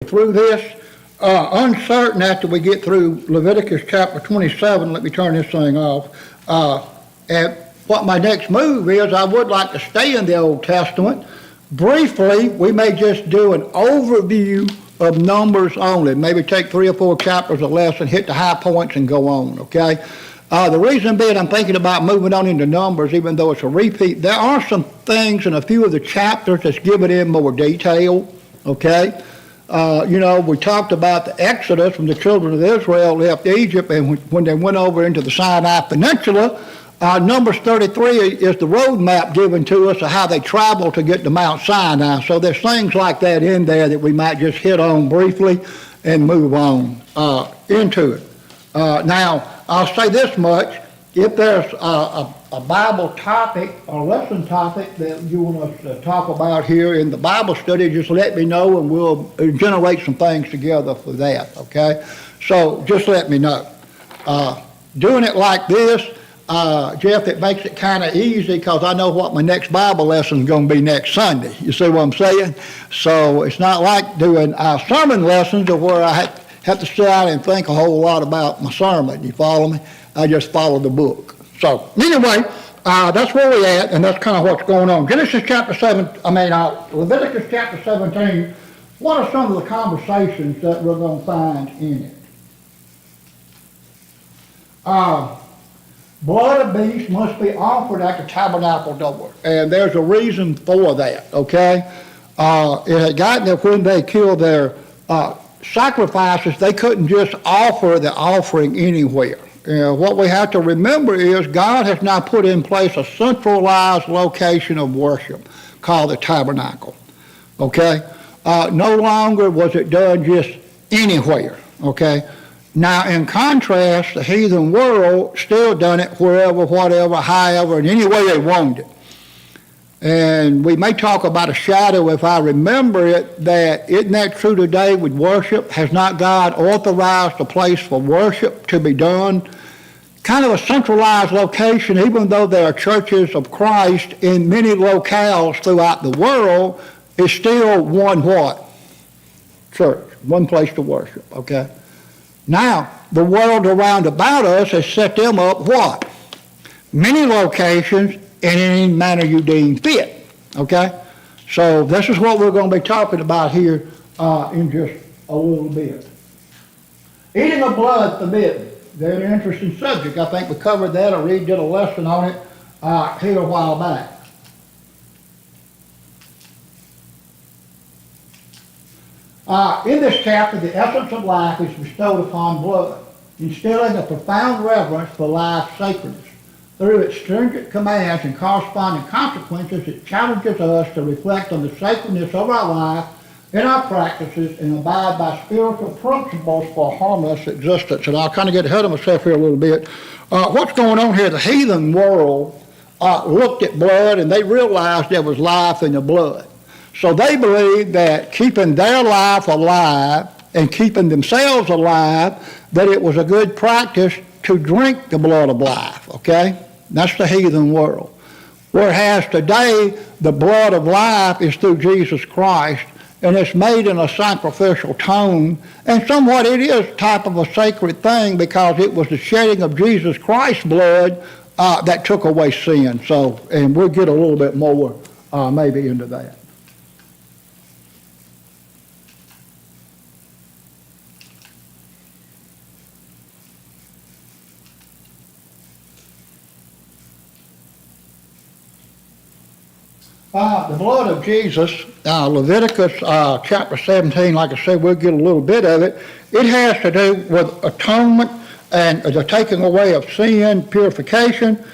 through this. Uncertain after we get through Leviticus chapter 27, let me turn this thing off. And what my next move is, I would like to stay in the Old Testament. Briefly, we may just do an overview of Numbers only. Maybe take 3 or 4 chapters or less and hit the high points and go on, okay? The reason being I'm thinking about moving on into Numbers, even though it's a repeat, there are some things in a few of the chapters that's given in more detail, okay? We talked about the Exodus when the children of Israel left Egypt and when they went over into the Sinai Peninsula. Numbers 33 is the roadmap given to us of how they traveled to get to Mount Sinai. So there's things like that in there that we might just hit on briefly and move on into it. Now, I'll say this much. If there's a Bible topic or lesson topic that you want us to talk about here in the Bible study, just let me know and we'll generate some things together for that, okay? So just let me know. Doing it like this, Jeff, it makes it kind of easy because I know what my next Bible lesson is going to be next Sunday. You see what I'm saying? So it's not like doing sermon lessons where I have to sit out and think a whole lot about my sermon. You follow me? I just follow the book. So anyway, that's where we're at, and that's kind of what's going on. Leviticus chapter 17, what are some of the conversations that we're going to find in it? Blood of beast must be offered at the tabernacle door, and there's a reason for that, okay? It had gotten that when they killed their sacrifices, they couldn't just offer the offering anywhere. What we have to remember is God has now put in place a centralized location of worship called the tabernacle, okay? No longer was it done just anywhere, okay? Now, in contrast, the heathen world still done it wherever, whatever, however, and any way they wanted it. And we may talk about a shadow, if I remember it, that isn't that true today with worship? Has not God authorized a place for worship to be done? Kind of a centralized location, even though there are churches of Christ in many locales throughout the world, is still one what? Church, one place to worship, okay? Now, the world around about us has set them up what? Many locations in any manner you deem fit, okay? So this is what we're going to be talking about here in just a little bit. Eating of blood forbidden. Very interesting subject. I think we covered that. I did a lesson on it here a while back. In this chapter, the essence of life is bestowed upon blood, instilling a profound reverence for life's sacredness. Through its stringent commands and corresponding consequences, it challenges us to reflect on the sacredness of our life and our practices and abide by spiritual principles for harmless existence. And I'll kind of get ahead of myself here a little bit. What's going on here? The heathen world looked at blood and they realized there was life in the blood. So they believed that keeping their life alive and keeping themselves alive, that it was a good practice to drink the blood of life, okay? That's the heathen world. Whereas today, the blood of life is through Jesus Christ, and it's made in a sacrificial tone, and somewhat it is type of a sacred thing because it was the shedding of Jesus Christ's blood that took away sin. So, and we'll get a little bit more maybe into that. The blood of Jesus, Leviticus chapter 17, like I said, we'll get a little bit of it. It has to do with atonement and the taking away of sin, purification.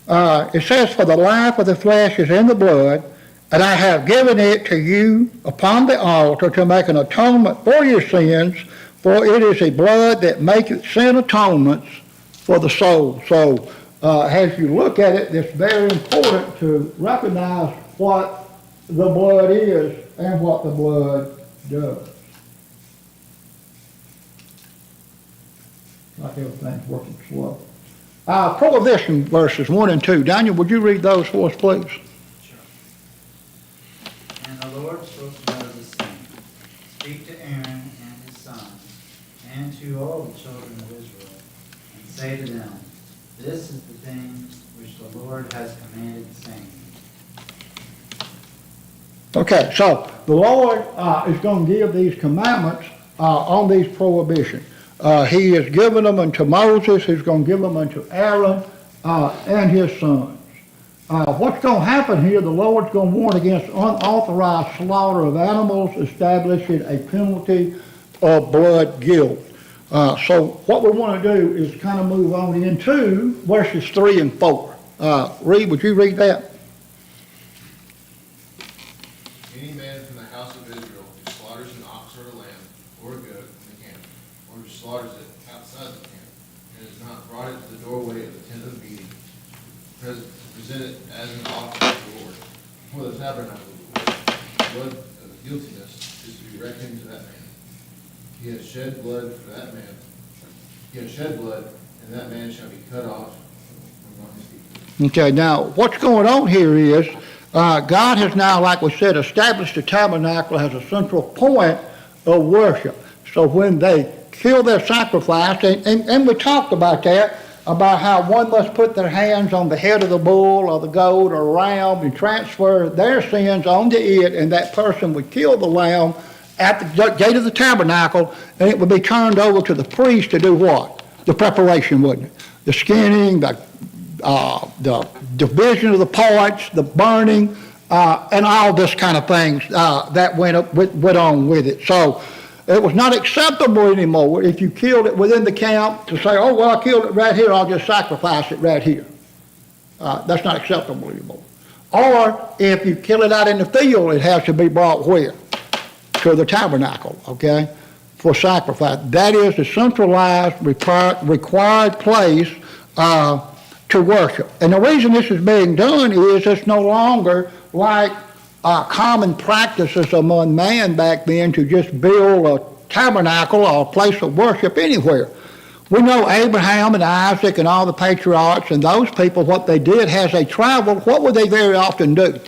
It says, for the life of the flesh is in the blood, and I have given it to you upon the altar to make an atonement for your sins, for it is a blood that maketh sin atonements for the soul. So as you look at it, it's very important to recognize what the blood is and what the blood does. Like everything's working slow. Prohibition verses 1 and 2. Daniel, would you read those for us, please? Sure. And the Lord spoke to Moses, saying, Speak to Aaron and his sons, and to all the children of Israel, and say to them, This is the thing which the Lord has commanded, saying, Okay, so the Lord is going to give these commandments on these prohibitions. He has given them unto Moses, he's going to give them unto Aaron and his sons. What's going to happen here, the Lord's going to warn against unauthorized slaughter of animals, establishing a penalty of blood guilt. So what we want to do is kind of move on into verses 3 and 4. Reed, would you read that? Any man from the house of Israel who slaughters an ox or a lamb or a goat in the camp, or who slaughters it outside the camp, and has not brought it to the doorway of the tent of meeting, to present it as an offering to the Lord, for the tabernacle of the Lord, the blood of guiltiness is to be reckoned to that man. He has shed blood for that man. He has shed blood, and that man shall be cut off from among his people. Okay, now what's going on here is God has now, like we said, established the tabernacle as a central point of worship. So when they kill their sacrifice, and we talked about that, about how one must put their hands on the head of the bull or the goat or ram and transfer their sins onto it, and that person would kill the lamb at the gate of the tabernacle, and it would be turned over to the priest to do what? The preparation, wouldn't it? The skinning, the division of the parts, the burning, and all this kind of things that went on with it. So it was not acceptable anymore if you killed it within the camp to say, oh, well, I killed it right here, I'll just sacrifice it right here. That's not acceptable anymore. Or if you kill it out in the field, it has to be brought where? To the tabernacle, okay, for sacrifice. That is the centralized required place to worship. And the reason this is being done is it's no longer like common practices among man back then to just build a tabernacle or a place of worship anywhere. We know Abraham and Isaac and all the patriarchs and those people, what they did as they traveled, what would they very often do?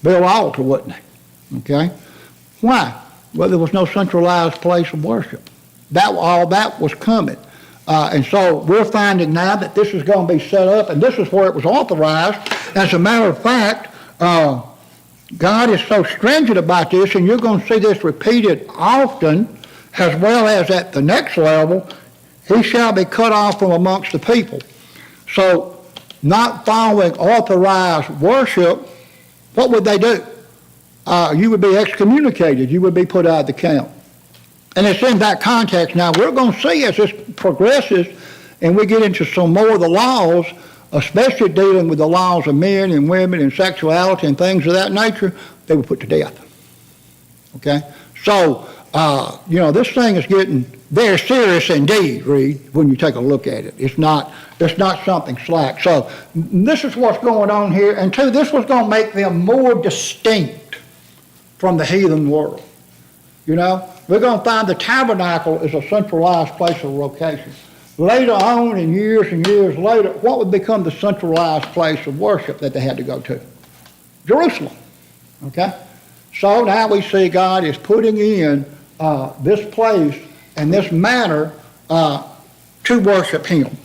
Build an altar, wouldn't they? Okay? Why? Well, there was no centralized place of worship. All that was coming. And so we're finding now that this is going to be set up, and this is where it was authorized. As a matter of fact, God is so stringent about this, and you're going to see this repeated often, as well as at the next level, he shall be cut off from amongst the people. So, not following authorized worship, what would they do? You would be excommunicated. You would be put out of the camp. And it's in that context. Now, we're going to see as this progresses and we get into some more of the laws, especially dealing with the laws of men and women and sexuality and things of that nature, they were put to death. Okay? So, this thing is getting very serious indeed, Reed, when you take a look at it. It's not something slack. So, this is what's going on here. And two, this was going to make them more distinct from the heathen world. You know, we're going to find the tabernacle is a centralized place of location. Later on, and years later, what would become the centralized place of worship that they had to go to? Jerusalem. Okay? So now we see God is putting in this place and this manner to worship Him.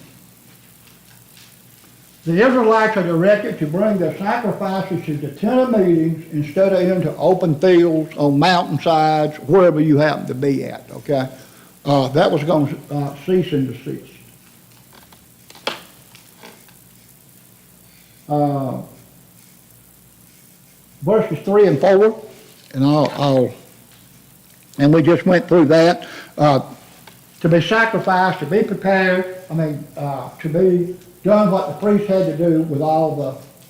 The Israelites are directed to bring their sacrifices to the tent of meetings instead of into open fields, on mountainsides, wherever you happen to be at, okay? That was going to cease and desist. Verses 3 and 4, and and we just went through that. To be sacrificed, to be prepared, to be done what the priest had to do with all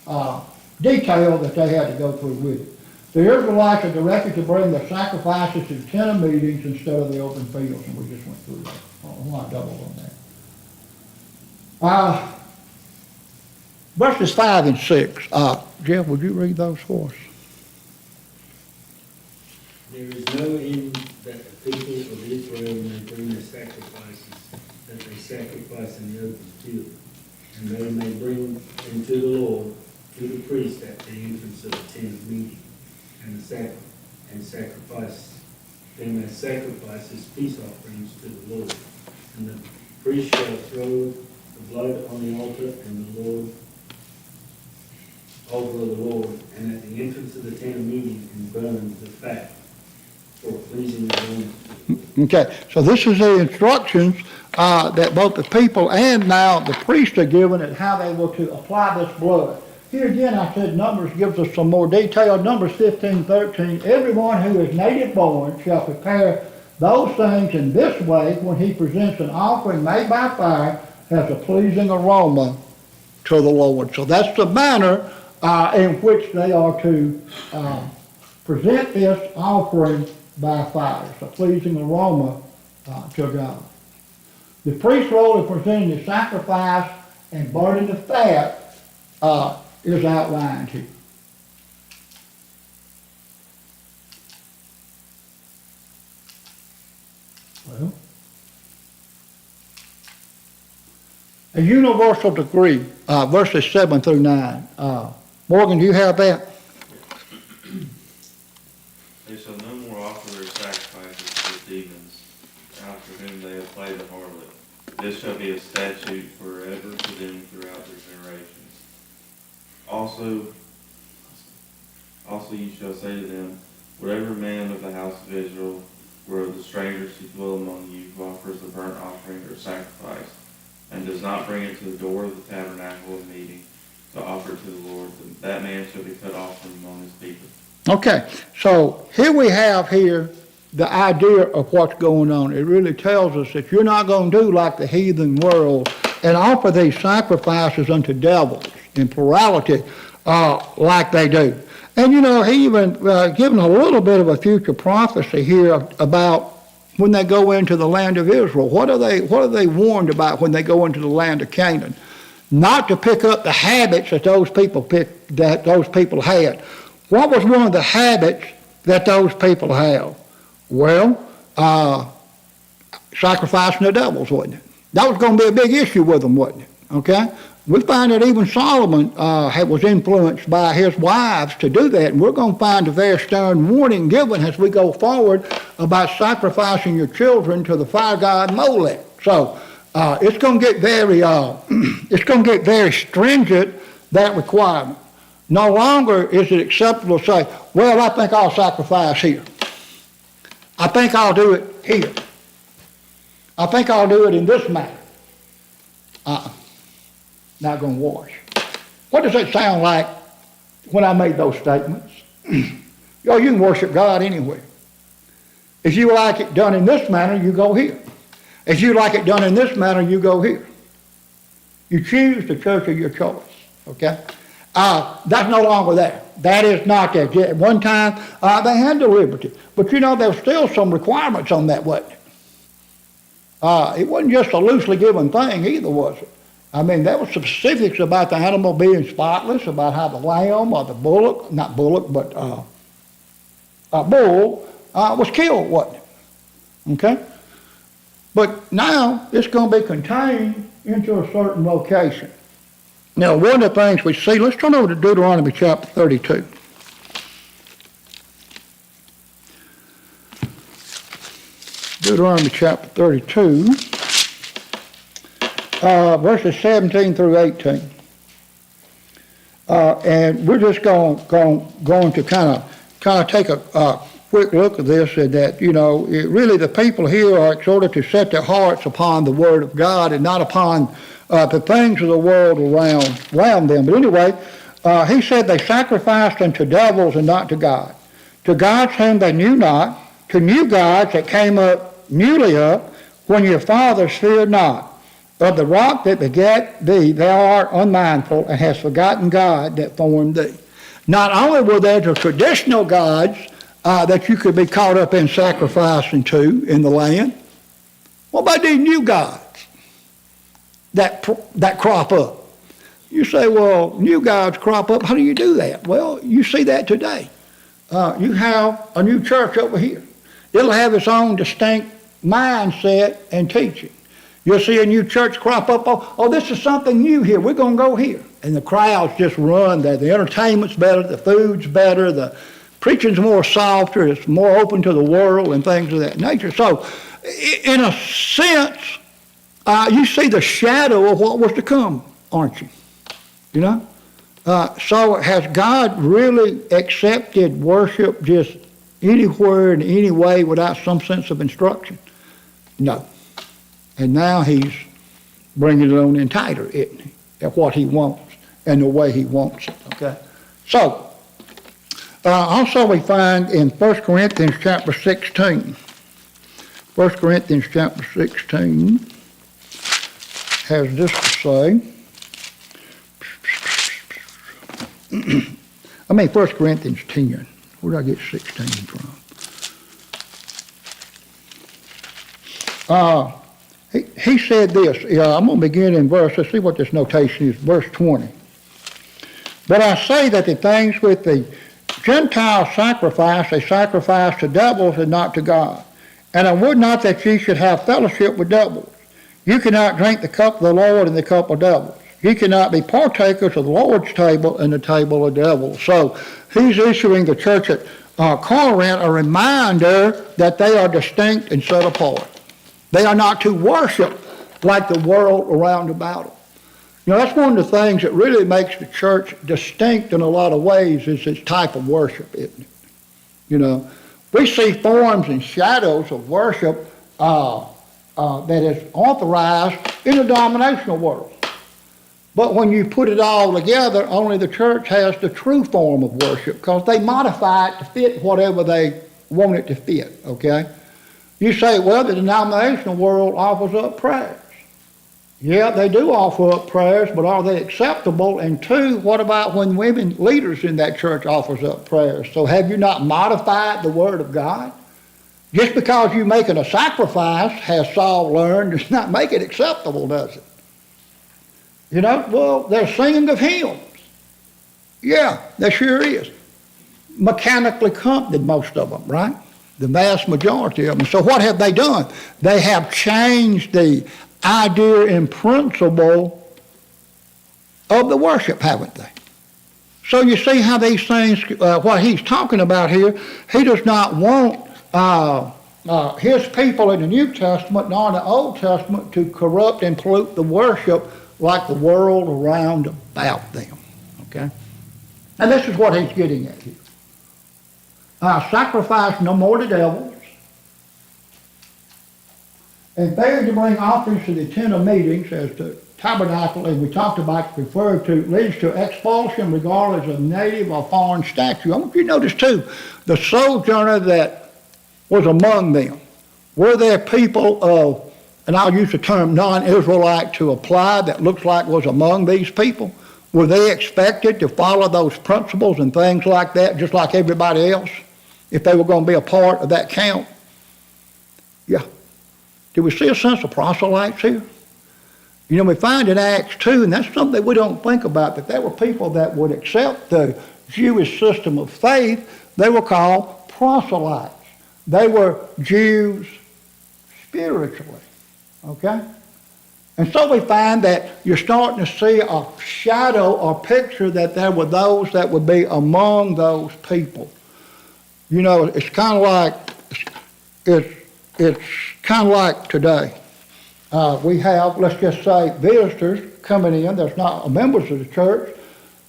the detail that they had to go through with it. The Israelites are directed to bring their sacrifices to the tent of meetings instead of the open fields, and we just went through that. I want to double on that. Verses 5 and 6. Jeff, would you read those for us? There is no end that the people of Israel may bring their sacrifices that they sacrifice in the open field, and they may bring them to the Lord, to the priest at the entrance of the tent of meeting, and sacrifice they may sacrifice as peace offerings to the Lord. And the priest shall throw the blood on the altar and the altar of the Lord, and at the entrance of the tent of meeting, and burn the fat for pleasing aroma. Okay, so this is the instructions that both the people and now the priests are given at how they were to apply this blood. Here again, I said Numbers gives us some more detail. Numbers 15:13, everyone who is native born shall prepare those things in this way when he presents an offering made by fire as a pleasing aroma to the Lord. So that's the manner in which they are to present this offering by fire. It's a pleasing aroma to God. The priest's role in presenting the sacrifice and burning the fat is outlined here. Well, a universal degree, verses 7 through 9. Morgan, do you have that? They shall no more offer their sacrifices to demons, after whom they have played the harlot. This shall be a statute forever to them throughout their generations. Also you shall say to them, whatever man of the house of Israel, where of the strangers who dwell among you, who offers a burnt offering or sacrifice, and does not bring it to the door of the tabernacle of meeting to offer to the Lord, that man shall be cut off from among his people. Okay, so here we have the idea of what's going on. It really tells us that you're not going to do like the heathen world and offer these sacrifices unto devils in plurality like they do. And he even given a little bit of a future prophecy here about when they go into the land of Israel. What are they warned about when they go into the land of Canaan? Not to pick up the habits that those people had. What was one of the habits that those people have? Well, sacrificing the devils, wasn't it? That was going to be a big issue with them, wasn't it? Okay? We find that even Solomon was influenced by his wives to do that, and we're going to find a very stern warning given as we go forward about sacrificing your children to the fire god Molech. So it's going to get very stringent, that requirement. No longer is it acceptable to say, well, I think I'll sacrifice here. I think I'll do it here. I think I'll do it in this manner. Not going to wash. What does it sound like when I made those statements? You can worship God anywhere. If you like it done in this manner, you go here. If you like it done in this manner, you go here. You choose the church of your choice, okay? That's no longer there. That is not there. At one time, they had the liberty. But there were still some requirements on that, wasn't it? It wasn't just a loosely given thing either, was it? I mean, there were specifics about the animal being spotless, about how the lamb or the bull was killed, wasn't it? Okay? But now it's going to be contained into a certain location. Now, one of the things we see, let's turn over to Deuteronomy chapter 32. Deuteronomy chapter 32, verses 17 through 18. And we're just going to kind of take a quick look at this, and that, really the people here are exhorted to set their hearts upon the Word of God and not upon the things of the world around them. But anyway, he said they sacrificed unto devils and not to God. To gods whom they knew not, to new gods that came up newly up, when your fathers feared not. Of the rock that begat thee, thou art unmindful, and hast forgotten God that formed thee. Not only were there the traditional gods that you could be caught up in sacrificing to in the land, what about these new gods that crop up? You say, well, new gods crop up. How do you do that? Well, you see that today. You have a new church over here. It'll have its own distinct mindset and teaching. You'll see a new church crop up. Oh, this is something new here. We're going to go here. And the crowds just run there. The entertainment's better. The food's better. The preaching's more softer, it's more open to the world and things of that nature. So, in a sense, you see the shadow of what was to come, aren't you? You know? So has God really accepted worship just anywhere in any way without some sense of instruction? No. And now he's bringing it on in tighter, isn't he? At what he wants and the way he wants it, okay? So, also we find in 1 Corinthians chapter 16, 1 Corinthians chapter 16 has this to say. 1 Corinthians 10. Where did I get 16 from? He said this. I'm going to begin in verse, let's see what this notation is, verse 20. But I say that the things with the Gentiles sacrifice, they sacrifice to devils and not to God. And I would not that ye should have fellowship with devils. You cannot drink the cup of the Lord and the cup of devils. You cannot be partakers of the Lord's table and the table of devils. So he's issuing the church at Corinth a reminder that they are distinct and set apart. They are not to worship like the world around about them. You know, that's one of the things that really makes the church distinct in a lot of ways is its type of worship, isn't it? You know, we see forms and shadows of worship that is authorized in the denominational world. But when you put it all together, only the church has the true form of worship because they modify it to fit whatever they want it to fit, okay? You say, well, the denominational world offers up prayers. Yeah, they do offer up prayers, but are they acceptable? And two, what about when women leaders in that church offers up prayers? So have you not modified the Word of God? Just because you're making a sacrifice, has Saul learned, does not make it acceptable, does it? You know, well, they're singing of hymns. Yeah, there sure is. Mechanically accompanied, most of them, right? The vast majority of them. So what have they done? They have changed the idea and principle of the worship, haven't they? So you see how these things, what he's talking about here, he does not want his people in the New Testament nor in the Old Testament to corrupt and pollute the worship like the world around about them, okay? And this is what he's getting at here. Sacrifice no more to devils, and failure to bring offerings to the tent of meetings, as the tabernacle, as we talked about, referred to, leads to expulsion regardless of native or foreign statute. I want you to notice too, the sojourner that was among them, were there people of, and I'll use the term non-Israelite to apply, that looks like was among these people? Were they expected to follow those principles and things like that, just like everybody else, if they were going to be a part of that count? Yeah. Do we see a sense of proselytes here? You know, we find in Acts 2, and that's something we don't think about, that there were people that would accept the Jewish system of faith. They were called proselytes. They were Jews spiritually, okay? And so we find that you're starting to see a shadow or picture that there were those that would be among those people. You know, it's kind of like, it's kind of like today. We have, let's just say, visitors coming in that's not members of the church.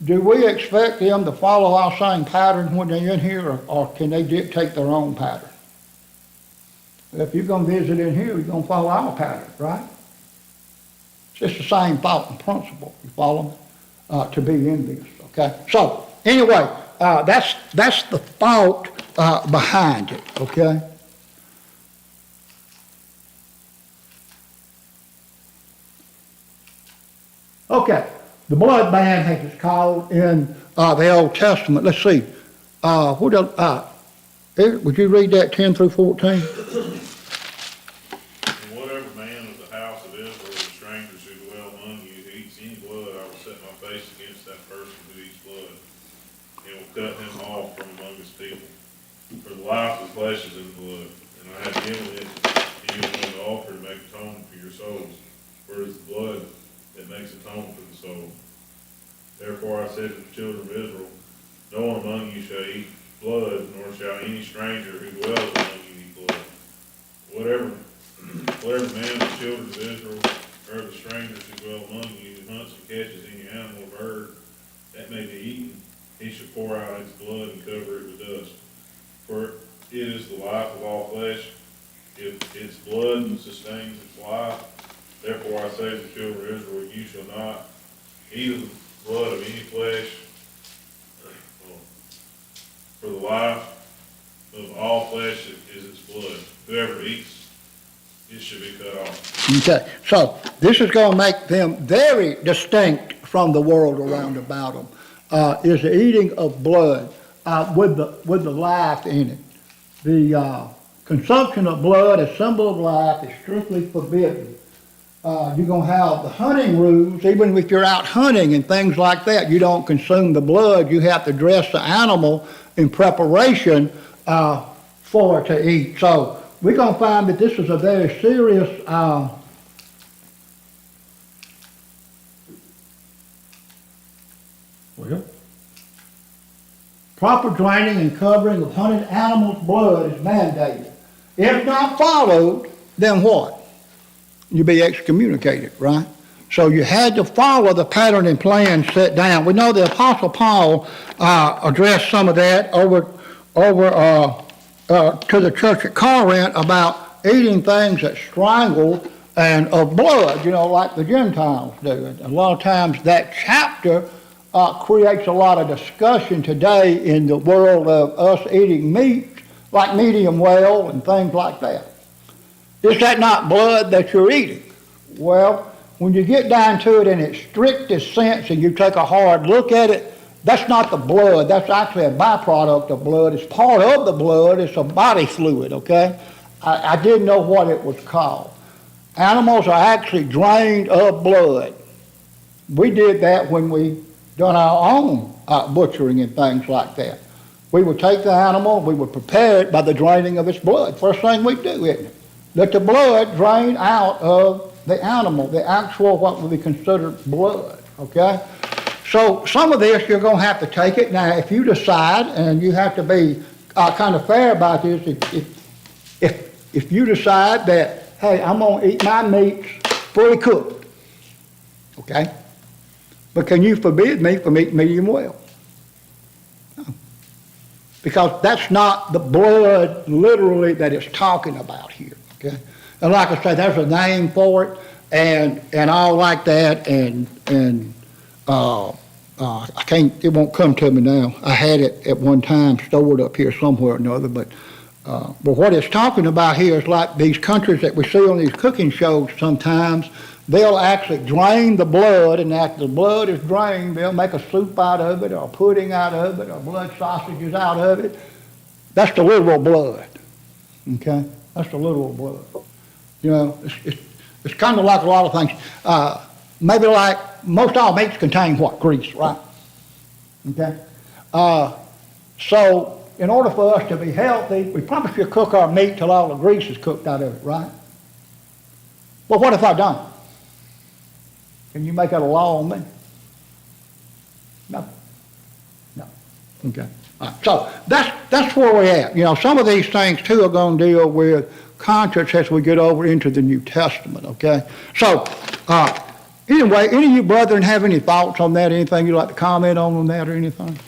Do we expect them to follow our same pattern when they're in here, or can they dictate their own pattern? If you're going to visit in here, you're going to follow our pattern, right? It's just the same thought and principle. You follow me? To be in this, okay? So, anyway, that's the thought behind it, okay? Okay, the blood ban, as it's called in the Old Testament. Let's see. Would you read that 10 through 14? And whatever man of the house of Israel, or strangers who dwell among you, who eats any blood, I will set my face against that person who eats blood, and will cut him off from among his people. For the life of the flesh is in the blood, and I have given it to you on the altar to make atonement for your souls. For it is the blood that makes atonement for the soul. Therefore I said to the children of Israel, no one among you shall eat blood, nor shall any stranger who dwells among you eat blood. Whatever man of the children of Israel, or the strangers who dwell among you, who hunts and catches any animal or bird that may be eaten, he shall pour out its blood and cover it with dust. For it is the life of all flesh. If its blood sustains its life, therefore I say to the children of Israel, you shall not eat of the blood of any flesh. For the life of all flesh is its blood. Whoever eats, it should be cut off. Okay, so this is going to make them very distinct from the world around about them, is the eating of blood with the life in it. The consumption of blood, a symbol of life, is strictly forbidden. You're going to have the hunting rules, even if you're out hunting and things like that, you don't consume the blood. You have to dress the animal in preparation for it to eat. So we're going to find that this is a very serious proper draining and covering of hunted animals' blood is mandated. If not followed, then what? You'll be excommunicated, right? So you had to follow the pattern and plan set down. We know the Apostle Paul addressed some of that over to the church at Corinth about eating things that strangle and of blood, like the Gentiles do. And a lot of times that chapter creates a lot of discussion today in the world of us eating meat, like medium well and things like that. Is that not blood that you're eating? Well, when you get down to it in its strictest sense and you take a hard look at it, that's not the blood. That's actually a byproduct of blood. It's part of the blood. It's a body fluid, okay? I didn't know what it was called. Animals are actually drained of blood. We did that when we done our own butchering and things like that. We would take the animal, we would prepare it by the draining of its blood. First thing we do, isn't it? Let the blood drain out of the animal, the actual what would be considered blood, okay? So some of this you're going to have to take it. Now, if you decide, and you have to be kind of fair about this, if you decide that, hey, I'm going to eat my meats fully cooked, okay? But can you forbid me from eating medium well? No. Because that's not the blood literally that it's talking about here, okay? And like I say, there's a name for it and all like that, and I can't, it won't come to me now. I had it at one time stored up here somewhere or another, but what it's talking about here is like these countries that we see on these cooking shows sometimes, they'll actually drain the blood, and after the blood is drained, they'll make a soup out of it, or pudding out of it, or blood sausages out of it. That's the literal blood, okay? That's the literal blood. It's kind of like a lot of things. Maybe like most all meats contain what? Grease, right? Okay? So in order for us to be healthy, we probably should cook our meat till all the grease is cooked out of it, right? Well, what if I don't? Can you make that a law on me? No. No. Okay. All right. So that's where we're at. Some of these things too are going to deal with conscience as we get over into the New Testament, okay? So, anyway, any of you brethren have any thoughts on that? Anything you'd like to comment on that or anything?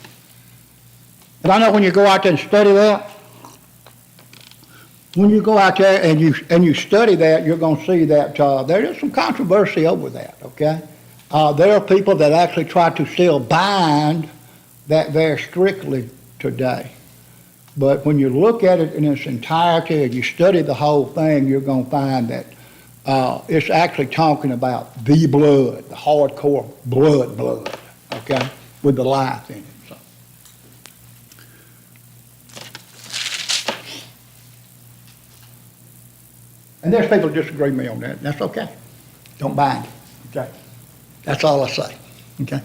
And I know when you go out there and study that, when you go out there and you study that, you're going to see that there is some controversy over that, okay? There are people that actually try to still bind that very strictly today. But when you look at it in its entirety and you study the whole thing, you're going to find that it's actually talking about the blood, the hardcore blood, okay, with the life in it. So. And there's people who disagree with me on that, and that's okay. Don't bind it, okay? That's all I say, okay?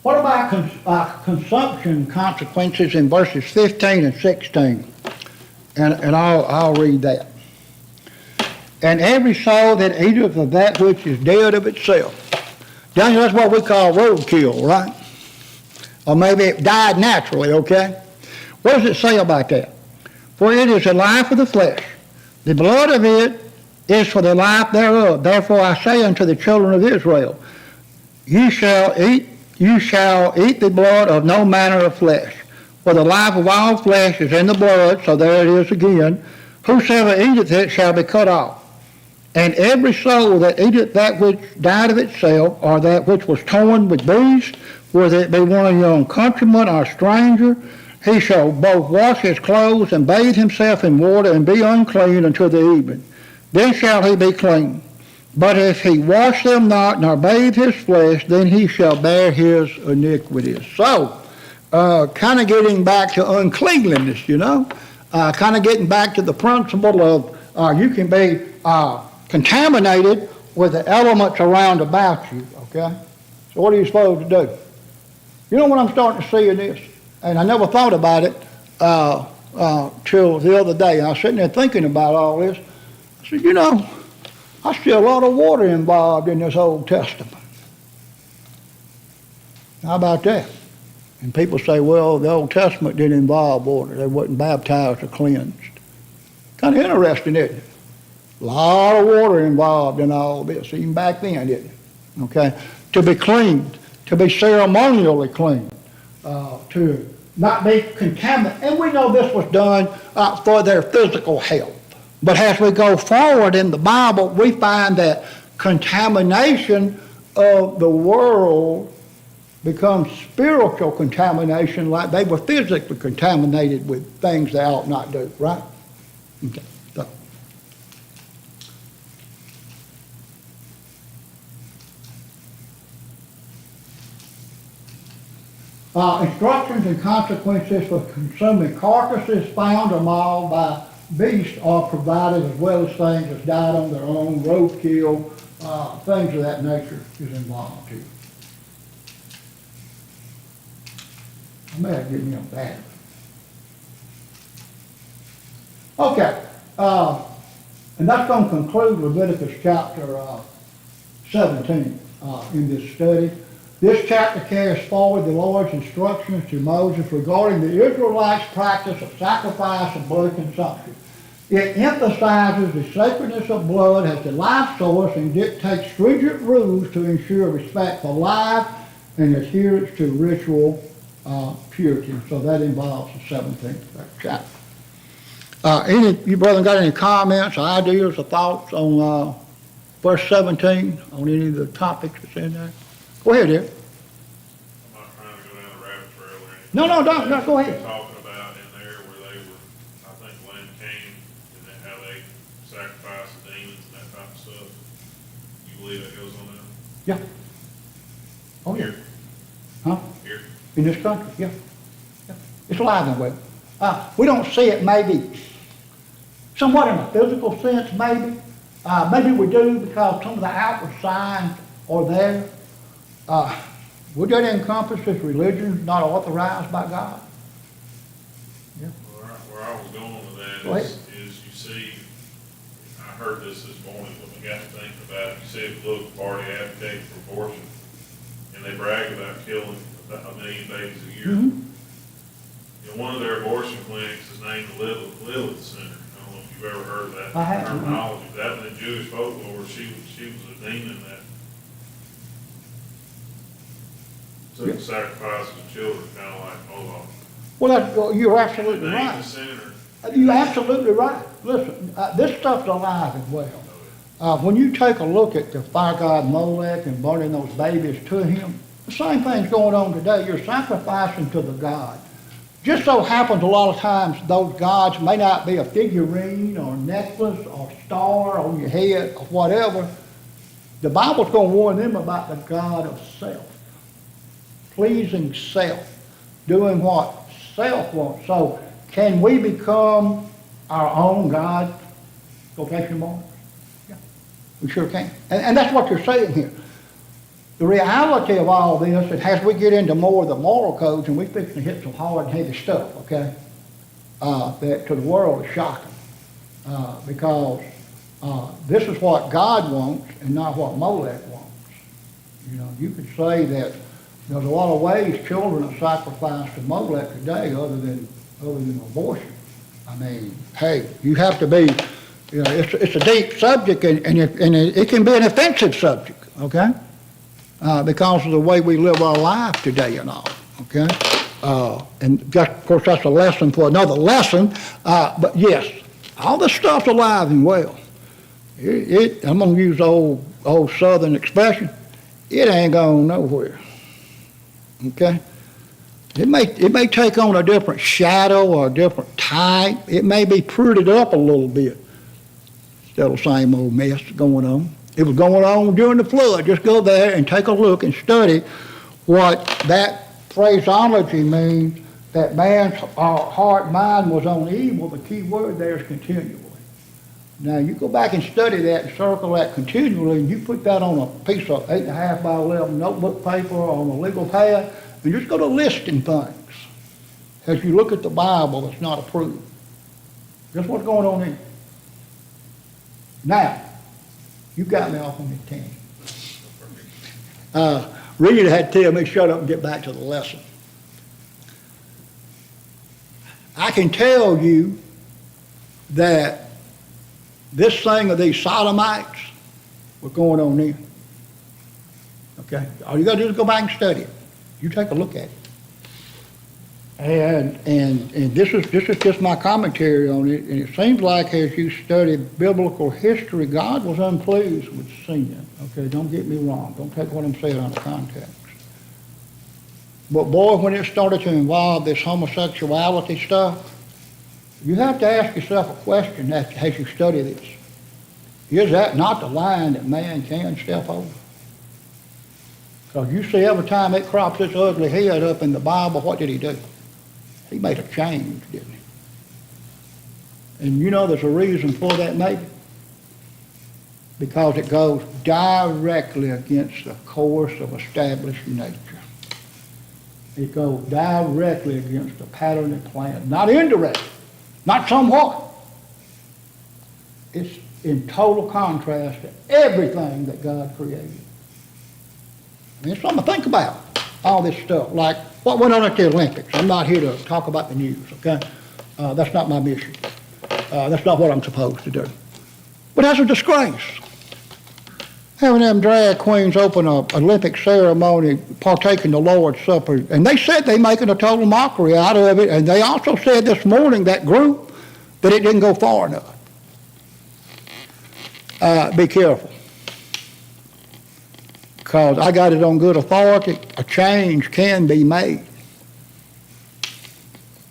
What about consumption consequences in verses 15 and 16? And I'll read that. And every soul that eateth of that which is dead of itself. Daniel, that's what we call roadkill, right? Or maybe it died naturally, okay? What does it say about that? For it is the life of the flesh. The blood of it is for the life thereof. Therefore I say unto the children of Israel, you shall eat the blood of no manner of flesh. For the life of all flesh is in the blood, so there it is again. Whosoever eateth it shall be cut off. And every soul that eateth that which died of itself, or that which was torn with beasts, whether it be one of your own countrymen or a stranger, he shall both wash his clothes and bathe himself in water and be unclean until the evening. Then shall he be clean. But if he wash them not, nor bathe his flesh, then he shall bear his iniquities. So, kind of getting back to uncleanliness, kind of getting back to the principle of you can be contaminated with the elements around about you, okay? So what are you supposed to do? You know what I'm starting to see in this? And I never thought about it till the other day. I was sitting there thinking about all this. I said, I see a lot of water involved in this Old Testament. How about that? And people say, well, the Old Testament didn't involve water. They wasn't baptized or cleansed. Kind of interesting, isn't it? A lot of water involved in all this, even back then, isn't it? Okay? To be cleaned, to be ceremonially cleaned, to not be contaminated. And we know this was done for their physical health. But as we go forward in the Bible, we find that contamination of the world becomes spiritual contamination, like they were physically contaminated with things they ought not do, right? Okay. So. Instructions and consequences for consuming carcasses found or mauled by beasts are provided, as well as things that's died on their own, roadkill, things of that nature is involved here. I may have given you a bad. Okay, and that's going to conclude Leviticus chapter 17 in this study. This chapter carries forward the Lord's instructions to Moses regarding the Israelites' practice of sacrifice and blood consumption. It emphasizes the sacredness of blood as the life source and dictates stringent rules to ensure respect for life and adherence to ritual purity. So that involves the 17th chapter. You brethren got any comments, ideas, or thoughts on verse 17, on any of the topics that's in there? Go ahead, Eric. I'm not trying to go down a rabbit trail or anything. No, go ahead. Talking about in there where they were, I think, land came, and then how they sacrificed the demons and that type of stuff. You believe that goes on now? Yeah. Oh, yeah. Here? Huh? Here? In this country, yeah. Yeah. It's alive and well. We don't see it maybe somewhat in a physical sense, maybe. Maybe we do because some of the outward signs are there. Would that encompass this religion not authorized by God? Yeah. Where I was going with that Go ahead. is you see, I heard this morning when we got to thinking about it. You see a political party advocating for abortion, and they brag about killing about 1 million babies a year. Mm-hmm. You know, one of their abortion clinics is named the Lilith Center. I don't know if you've ever heard of that I haven't. terminology. That in the Jewish folklore, she was a demon that took Yeah. the sacrifices of children, kind of like Moloch. Well, you're absolutely Named the right. center. You're absolutely right. Listen, this stuff's alive and well. When you take a look at the fire god Molech and burning those babies to him, the same thing's going on today. You're sacrificing to the god. Just so happens a lot of times those gods may not be a figurine or a necklace or a star on your head or whatever. The Bible's going to warn them about the God of self. Pleasing self. Doing what self wants. So can we become our own God? Quotation marks. Yeah, we sure can. And that's what you're saying here. The reality of all this, and as we get into more of the moral codes, and we fix to hit some hard and heavy stuff, okay, that to the world is shocking. Because this is what God wants and not what Molech wants. You know, you could say that There's a lot of ways children are sacrificed to Molech today other than abortion. I mean, hey, you have to be, it's a deep subject and it can be an offensive subject, okay? Because of the way we live our life today and all, okay? And just, of course, that's a lesson for another lesson. But yes, all this stuff's alive and well. I'm gonna use old Southern expression. It ain't going nowhere. Okay? It may take on a different shadow or a different type. It may be prettied up a little bit. Still the same old mess going on. It was going on during the flood. Just go there and take a look and study what that phraseology means, that man's heart mind was on evil. The key word there is continually. Now, you go back and study that and circle that continually, and you put that on a piece of 8.5 by 11 notebook paper or on a legal pad, and just go to listing things as you look at the Bible that's not approved. That's what's going on here. Now, you got me off on the tangent. Rita had to tell me, shut up and get back to the lesson. I can tell you that this thing of these sodomites was going on there. Okay? All you got to do is go back and study it. You take a look at it. And this is just my commentary on it, and it seems like as you study biblical history, God was unpleased with sin. Okay, don't get me wrong. Don't take what I'm saying out of context. But boy, when it started to involve this homosexuality stuff, you have to ask yourself a question as you study this. Is that not the line that man can step over? Because you see every time it crops its ugly head up in the Bible, what did he do? He made a change, didn't he? And you know there's a reason for that maybe? Because it goes directly against the course of established nature. It goes directly against the pattern and plan. Not indirectly, not somewhat. It's in total contrast to everything that God created. I mean, it's something to think about, all this stuff, like what went on at the Olympics. I'm not here to talk about the news, okay? That's not my mission. That's not what I'm supposed to do. But that's a disgrace. Having them drag queens open an Olympic ceremony, partake in the Lord's Supper, and they said they making a total mockery out of it, and they also said this morning, that group, that it didn't go far enough. Be careful. Because I got it on good authority, a change can be made.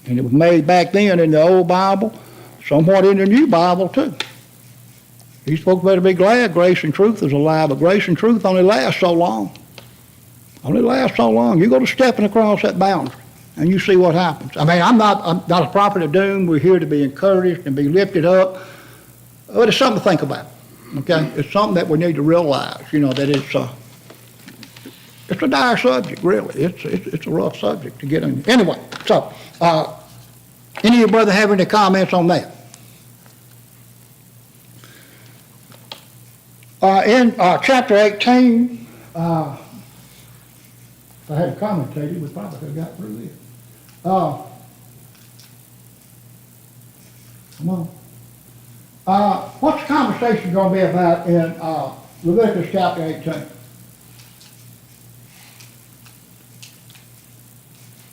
And it was made back then in the old Bible, somewhat in the new Bible too. These folks better be glad grace and truth is alive, but grace and truth only lasts so long. Only lasts so long. You go to stepping across that boundary and you see what happens. I mean, I'm not a prophet of doom. We're here to be encouraged and be lifted up. But it's something to think about, okay? It's something that we need to realize, that it's a dire subject, really. It's a rough subject to get in. Anyway, so, any of you brother have any comments on that? In chapter 18, if I had a commentator, we probably could have got through this. Come on. What's the conversation going to be about in Leviticus chapter 18?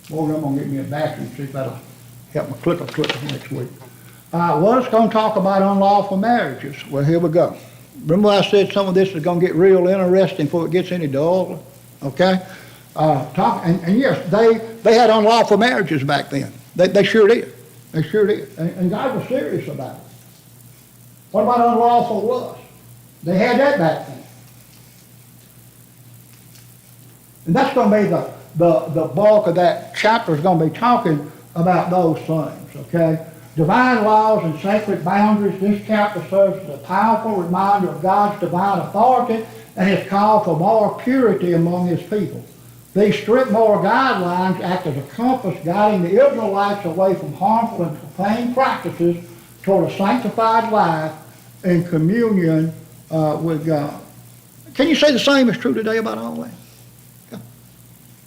Boy, I'm going to get me a battery and see if that'll help my clicker next week. Well, it's going to talk about unlawful marriages. Well, here we go. Remember I said some of this is going to get real interesting before it gets any duller? Okay? And yes, they had unlawful marriages back then. They sure did. They sure did. And God was serious about it. What about unlawful lust? They had that back then. And that's going to be the bulk of that chapter is going to be talking about those things, okay? Divine laws and sacred boundaries. This chapter serves as a powerful reminder of God's divine authority and His call for moral purity among His people. These strict moral guidelines act as a compass guiding the Israelites away from harmful and profane practices toward a sanctified life in communion with God. Can you say the same is true today about all that?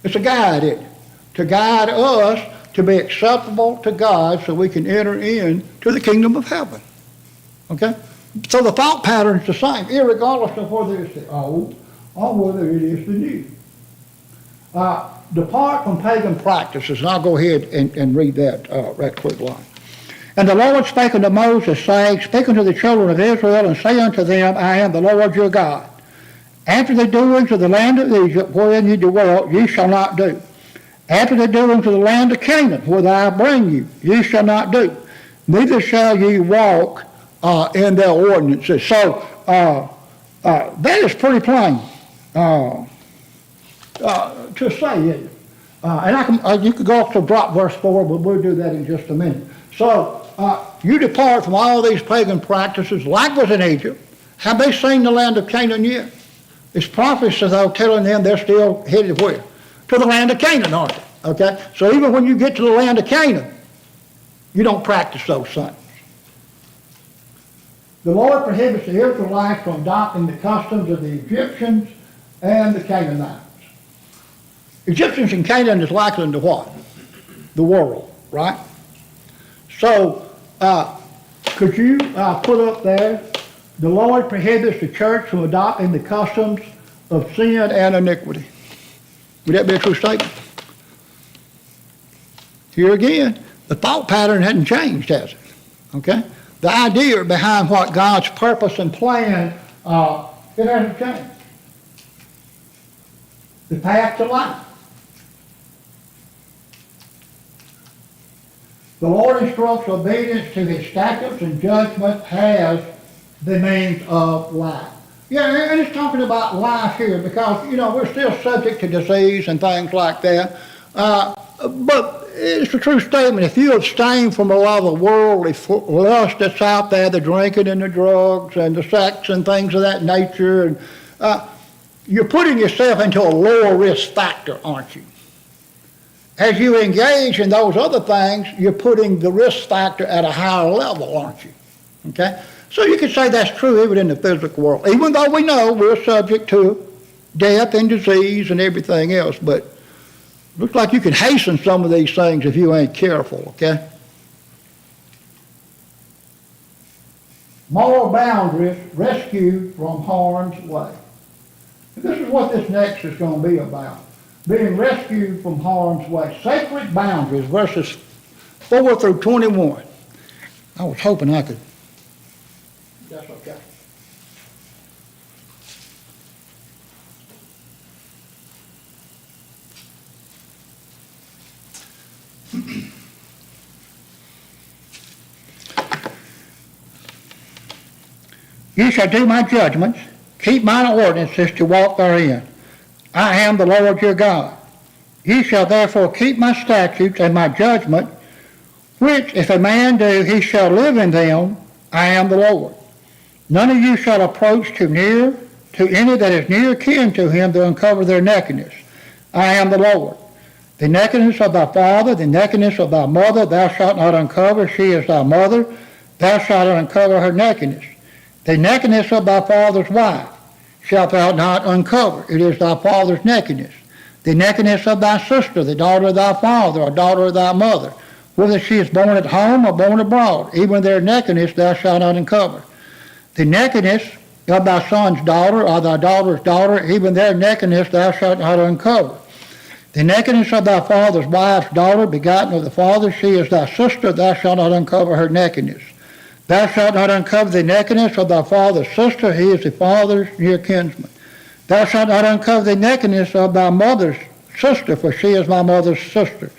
It's a guide, isn't it? To guide us to be acceptable to God so we can enter into the kingdom of heaven. Okay? So the thought pattern's the same, irregardless of whether it's the old or whether it is the new. Depart from pagan practices, and I'll go ahead and read that right quick line. And the Lord spake unto Moses, saying, Speak unto the children of Israel, and say unto them, I am the Lord your God. After the doings of the land of Egypt, wherein ye dwelt, ye shall not do. After the doings of the land of Canaan, whither I bring you, ye shall not do. Neither shall ye walk in their ordinances. So that is pretty plain to say, isn't it? And you could go off to drop verse 4, but we'll do that in just a minute. So you depart from all these pagan practices like was in Egypt. Have they seen the land of Canaan yet? It's prophecies, though, telling them they're still headed where? To the land of Canaan, aren't they? Okay? So even when you get to the land of Canaan, you don't practice those things. The Lord prohibits the Israelites from adopting the customs of the Egyptians and the Canaanites. Egyptians and Canaan is likened to what? The world, right? So, could you put up there, the Lord prohibits the church from adopting the customs of sin and iniquity. Would that be a true statement? Here again, the thought pattern hadn't changed, has it? Okay? The idea behind what God's purpose and plan, it hasn't changed. The path to life. The Lord instructs obedience to his statutes, and judgment has the means of life. Yeah, and it's talking about life here because, we're still subject to disease and things like that. But it's a true statement. If you abstain from a lot of the worldly lust that's out there, the drinking and the drugs and the sex and things of that nature, and you're putting yourself into a lower risk factor, aren't you? As you engage in those other things, you're putting the risk factor at a higher level, aren't you? Okay? So you could say that's true even in the physical world, even though we know we're subject to death and disease and everything else, but it looks like you can hasten some of these things if you ain't careful, okay? Moral boundaries rescue from harm's way. And this is what this next is going to be about. Being rescued from harm's way. Sacred boundaries, verses 4 through 21. I was hoping I could. That's okay. You shall do my judgments, keep mine ordinances to walk therein. I am the Lord your God. Ye shall therefore keep my statutes and my judgment, which if a man do, he shall live in them. I am the Lord. None of you shall approach too near to any that is near kin to him to uncover their nakedness. I am the Lord. The nakedness of thy father, the nakedness of thy mother, thou shalt not uncover. She is thy mother. Thou shalt not uncover her nakedness. The nakedness of thy father's wife shalt thou not uncover. It is thy father's nakedness. The nakedness of thy sister, the daughter of thy father, or daughter of thy mother, whether she is born at home or born abroad, even their nakedness thou shalt not uncover. The nakedness of thy son's daughter, or thy daughter's daughter, even their nakedness thou shalt not uncover. The nakedness of thy father's wife's daughter, begotten of the father, she is thy sister, thou shalt not uncover her nakedness. Thou shalt not uncover the nakedness of thy father's sister, he is the father's near kinsman. Thou shalt not uncover the nakedness of thy mother's sister, for she is my mother's sister.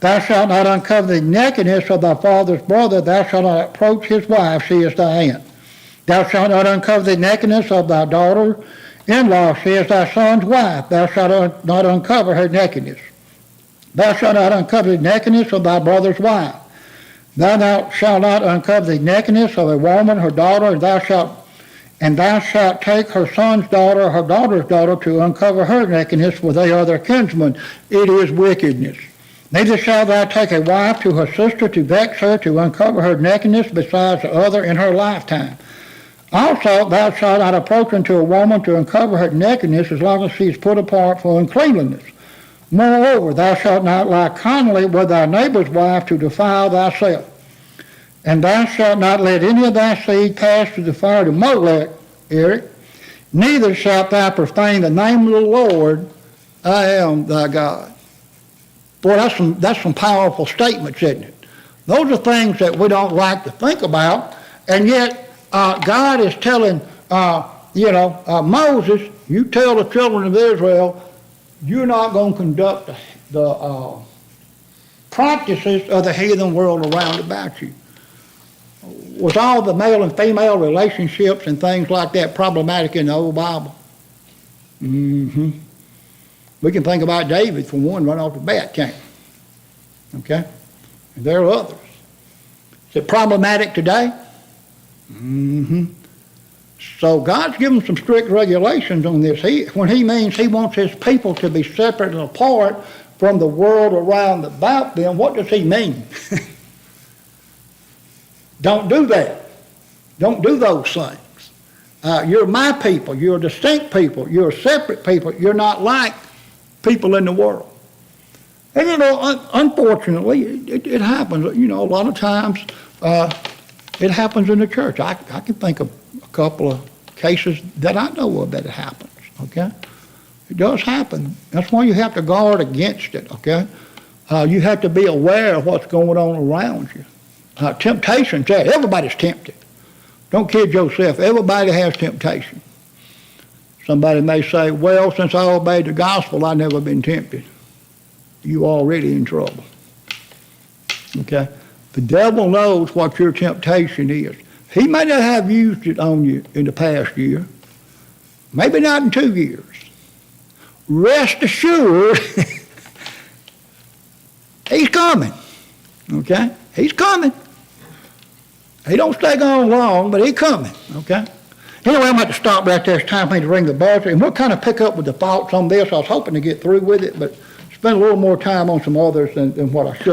Thou shalt not uncover the nakedness of thy father's brother, thou shalt not approach his wife, she is thy aunt. Thou shalt not uncover the nakedness of thy daughter-in-law, she is thy son's wife, thou shalt not uncover her nakedness. Thou shalt not uncover the nakedness of thy brother's wife. Thou shalt not uncover the nakedness of a woman, her daughter, and thou shalt take her son's daughter, her daughter's daughter, to uncover her nakedness, for they are their kinsmen. It is wickedness. Neither shalt thou take a wife to her sister to vex her, to uncover her nakedness besides the other in her lifetime. Also, thou shalt not approach unto a woman to uncover her nakedness as long as she is put apart for uncleanliness. Moreover, thou shalt not lie carnally with thy neighbor's wife to defile thyself. And thou shalt not let any of thy seed pass through the fire to Molech, Eric. Neither shalt thou profane the name of the Lord. I am thy God. Boy, that's some powerful statements, isn't it? Those are things that we don't like to think about, and yet God is telling, Moses, you tell the children of Israel, you're not going to conduct the practices of the heathen world around about you. Was all the male and female relationships and things like that problematic in the old Bible? Mm-hmm. We can think about David, for one, right off the bat, can't we? Okay? And there are others. Is it problematic today? Mm-hmm. So God's given some strict regulations on this. When he means he wants his people to be separate and apart from the world around about them, what does he mean? Don't do that. Don't do those things. You're my people. You're a distinct people. You're a separate people. You're not like people in the world. And unfortunately, it happens. A lot of times it happens in the church. I can think of a couple of cases that I know of that it happens, okay? It does happen. That's why you have to guard against it, okay? You have to be aware of what's going on around you. Temptation's there. Everybody's tempted. Don't kid yourself. Everybody has temptation. Somebody may say, well, since I obeyed the gospel, I've never been tempted. You're already in trouble. Okay? The devil knows what your temptation is. He may not have used it on you in the past year. Maybe not in 2 years. Rest assured, he's coming. Okay? He's coming. He don't stay gone long, but he's coming. Okay? Anyway, I'm going to have to stop right there. It's time for me to ring the buzzer. And we'll kind of pick up with the thoughts on this. I was hoping to get through with it, but spend a little more time on some others than what I should.